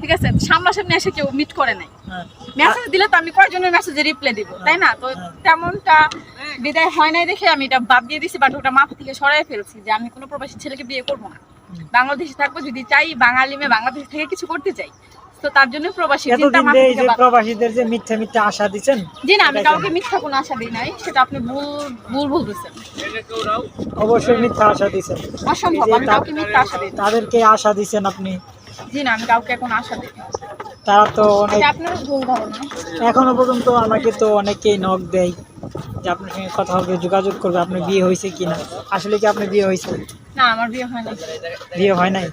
ঠিক আছে, সামনাসামনি এসে কেউ মিট করে নাই। মেসেজ দিলে তো আমি কয়জনের মেসেজে রিপ্লাই দিব, তাই না? তো তেমনটা বিদায় হয় নাই দেখে আমি এটা বাদ দিয়ে দিছি, বাট ওটা মাথা থেকে সরাই ফেলছি যে আমি কোনো প্রবাসী ছেলেকে বিয়ে করবো না। বাংলাদেশে থাকবো, যদি চাই বাঙালি মেয়ে বাংলাদেশ থেকে কিছু করতে চাই, তো তার জন্য প্রবাসী চিন্তা মাথা থেকে বাদ। প্রবাসীদের যে মিথ্যা মিথ্যা আশা দিচ্ছেন, জি না, আমি কাউকে মিথ্যা কোনো আশা দিই নাই, সেটা আপনি ভুল বলতেছেন। অবশ্যই মিথ্যা আশা দিচ্ছেন, অসম্ভব, আমি কাউকে মিথ্যা আশা দিই না। তাদেরকে আশা দিচ্ছেন আপনি। জি না, আমি কাউকে এখন আশা দিই না। তারা তো অনেক, আপনার ভুল ধারণা। এখনো পর্যন্ত আমাকে তো অনেকেই নক দেয় যে আপনার সঙ্গে কথা হবে, যোগাযোগ করবে, আপনার বিয়ে হয়েছে কিনা। আসলে কি আপনার বিয়ে হয়েছে? না, আমার বিয়ে হয় না। বিয়ে হয় নাই?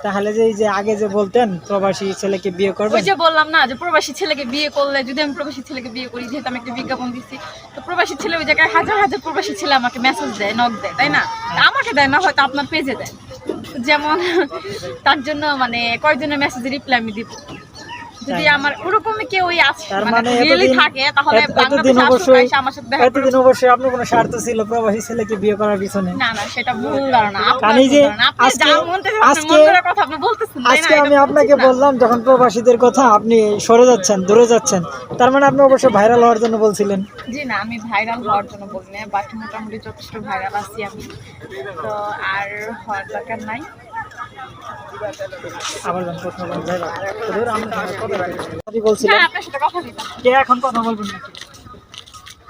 তাহলে যে এই যে আগে যে বলতেন প্রবাসী ছেলেকে বিয়ে করবেন, ওই যে বললাম না যে প্রবাসী ছেলেকে বিয়ে করলে, যদি আমি প্রবাসী ছেলেকে বিয়ে করি, যেহেতু আমি একটা বিজ্ঞাপন দিচ্ছি, তো প্রবাসী ছেলে ওই জায়গায় হাজার হাজার প্রবাসী ছেলে আমাকে মেসেজ দেয়, নক দেয়, তাই না? আমাকে দেয় না, হয়তো আপনার পেজে দেয়। যেমন তার জন্য মানে কয়েকজনের মেসেজে রিপ্লাই আমি দিব। যদি আমার ওরকমই কেউ আছে, তার মানে মানে রিয়েলি থাকে, তাহলে বাংলাদেশে আসুক, এসে আমার সাথে দেখা করুক। এতদিন অবশ্যই আপনার কোনো স্বার্থ ছিল প্রবাসী ছেলেকে বিয়ে করার পিছনে? না না, সেটা ভুল ধারণা। কারণ যে আজকে আমি আপনাকে বললাম যখন প্রবাসীদের কথা, আপনি সরে যাচ্ছেন, দূরে যাচ্ছেন, তার মানে আপনি অবশ্যই ভাইরাল হওয়ার জন্য বলছিলেন। জি না, আমি ভাইরাল হওয়ার জন্য বলি না, বাট মোটামুটি যথেষ্ট ভাইরাল আছি আমি, তো আর হওয়ার দরকার নাই। আবার কথা বলবেন, বলছিলেন আপনার সাথে কথা দিতাম। এখন কথা বলবেন নাকি?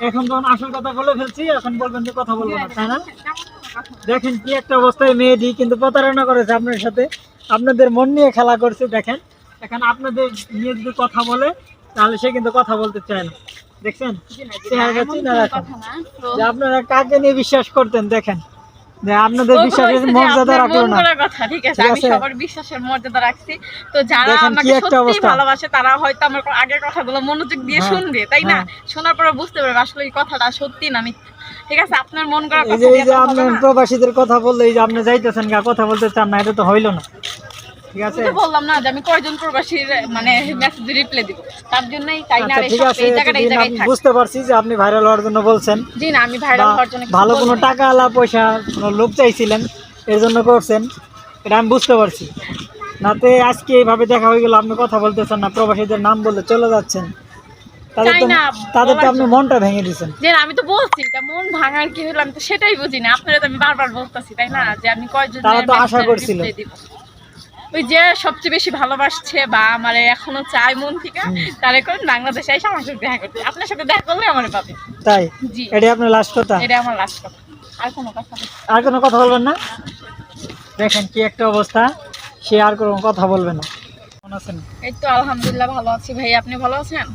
এখন যখন আসল কথা বলে ফেলছি, এখন বলবেন যে কথা বলবো না, তাই না? দেখেন কি একটা অবস্থায় মেয়েটি কিন্তু প্রতারণা করেছে আপনার সাথে, আপনাদের মন নিয়ে খেলা করছে। দেখেন এখন আপনাদের নিয়ে যদি কথা বলে, তাহলে সে কিন্তু কথা বলতে চায় না। দেখছেন যে আপনারা কাকে নিয়ে বিশ্বাস করতেন, দেখেন যে আপনাদের বিশ্বাসের মর্যাদা রাখলো না। ঠিক আছে, আমি সবার বিশ্বাসের মর্যাদা রাখছি। তো যারা আমাকে সত্যি ভালোবাসে, তারা হয়তো আমার আগের কথাগুলো মনোযোগ দিয়ে শুনবে, তাই না? শোনার পরে বুঝতে পারবে আসলে এই কথাটা সত্যি না মিথ্যা। ঠিক আছে, আপনার মন করা কথা। এই যে আপনি প্রবাসীদের কথা বললে, এই যে আপনি যাইতেছেন কথা বলতে চান না, এটা তো হইলো না। ঠিক আছে, বললাম না যে আমি কয়জন প্রবাসীর মানে মেসেজ রিপ্লাই দিব, তার জন্যই তাই না। ঠিক আছে, বুঝতে পারছি যে আপনি ভাইরাল হওয়ার জন্য বলছেন। জি না, আমি ভাইরাল হওয়ার জন্য ভালো কোনো টাকা আলা পয়সা কোনো লোক চাইছিলেন, এর জন্য করছেন, এটা আমি বুঝতে পারছি। নাতে আজকে এইভাবে দেখা হয়ে গেল, আপনি কথা বলতেছেন না, প্রবাসীদের নাম বলে চলে যাচ্ছেন, তাদের তো আপনি মনটা ভেঙে দিচ্ছেন। যে আমি তো বলছি এটা মন ভাঙার কি হলো, আমি তো সেটাই বুঝি না। আপনারা তো আমি বারবার বলতেছি, তাই না, যে আমি কয়জন তারা তো আশা করছিল, ওই যে সবচেয়ে বেশি ভালোবাসছে বা আমার এখনো চাই মন থেকে, তার এখন বাংলাদেশে এসে আমার সাথে দেখা করতে, আপনার সাথে দেখা করলে আমার পাবে। তাই? জি, এটাই আপনার লাস্ট কথা? এটাই আমার লাস্ট কথা, আর কোনো কথা বলবেন না? দেখেন কি একটা অবস্থা, সে আর কোনো কথা বলবে না। কেমন আছেন? এই তো আলহামদুলিল্লাহ ভালো আছি ভাই, আপনি ভালো আছেন?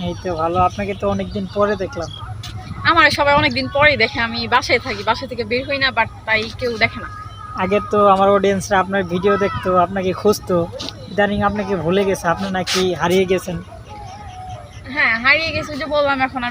এই তো ভালো, আপনাকে তো অনেকদিন পরে দেখলাম। আমার সবাই অনেকদিন পরেই দেখে, আমি বাসায় থাকি, বাসা থেকে বের হই না, বাট তাই কেউ দেখে না। আগে তো আমার অডিয়েন্সরা আপনার ভিডিও দেখতো, আপনাকে খুঁজতো, ইদানিং আপনাকে ভুলে গেছে, আপনি নাকি হারিয়ে গেছেন। হ্যাঁ হারিয়ে গেছে, যে বললাম এখন